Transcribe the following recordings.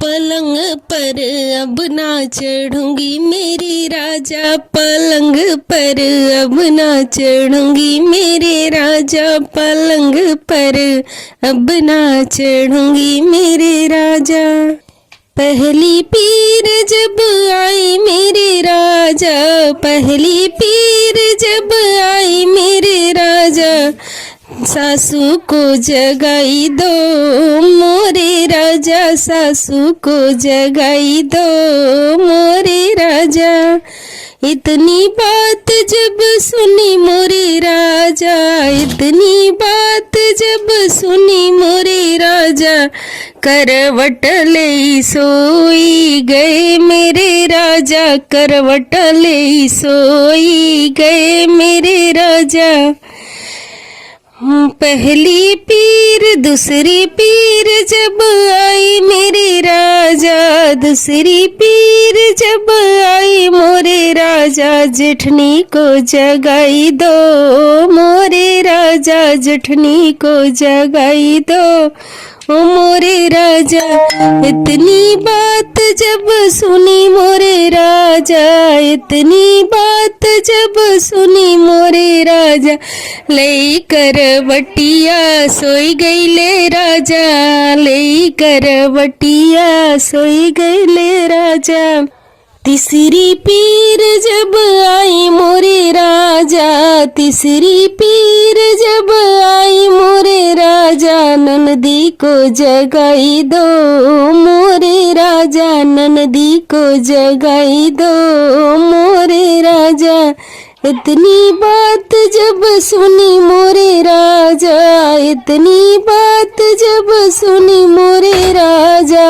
पलंग पर अब ना चढ़ूंगी मेरे राजा, पलंग पर अब ना चढ़ूंगी मेरे राजा, पलंग पर अब ना चढ़ूंगी मेरे राजा। पहली पीर जब आई मेरे राजा, पहली पीर जब आई मेरे राजा, सासू को जगाई दो मोरे राजा, सासू को जगाई दो मोरे राजा। इतनी बात जब सुनी मोरे राजा, इतनी बात जब सुनी मोरे राजा, करवट ले सोई गए मेरे राजा, करवट ले सोई गए मेरे राजा। पहली पीर दूसरी पीर जब आई मेरे राजा, दूसरी पीर जब आई मोरे राजा, जेठनी को जगाई दो मोरे राजा, जेठनी को जगाई दो ओ मोरे राजा। इतनी बात जब सुनी मोरे राजा, इतनी बात जब सुनी मोरे राजा, ले करवटिया सोई गई ले राजा, ले करवटिया सोई गई ले राजा। तीसरी पीर जब आई मोरे राजा, तीसरी पीर जब आई मोरे राजा, ननदी को जगाई दो मोरे राजा, ननदी को जगाई दो मोरे राजा। इतनी बात जब सुनी मोरे राजा, इतनी बात जब सुनी मोरे राजा,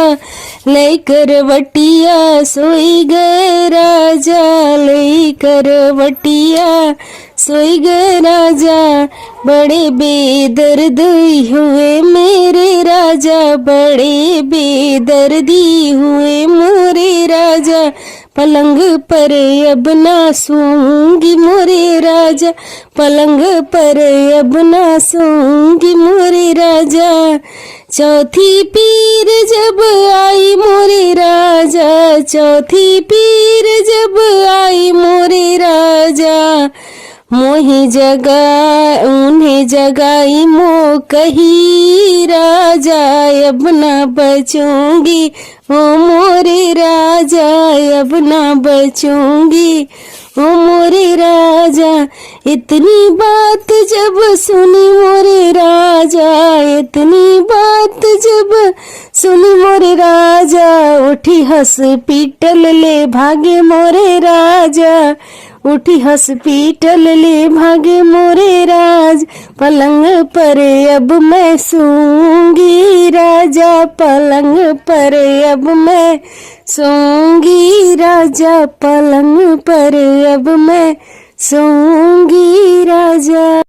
ले करवटिया सोई गए राजा, ले करवटिया सोई गए राजा। बड़े बेदर्दी हुए मेरे राजा, बड़े बेदर्दी हुए मोरे राजा, पलंग पर अब ना सोऊंगी मोरे राजा, पलंग पर अब ना सोऊंगी मोरे राजा। चौथी पीर जब आई मोरे राजा, चौथी पीर जब आई मोरे राजा, मोहि जगा उन्हें जगाई मो कही राजा, अब ना बचूंगी ओ मोरे राजा, अब ना बचूंगी ओ मोरे राजा। इतनी बात जब सुनी मोरे राजा, इतनी बात जब सुनी मोरे राजा, उठी हॉस्पिटल ले भागे मोरे राजा, उठी हॉस्पिटल ले भागे मोरे राज। पलंग पर अब मैं सोऊंगी राजा, पलंग पर अब मैं सोऊंगी राजा, पलंग पर अब मैं सोऊंगी राजा।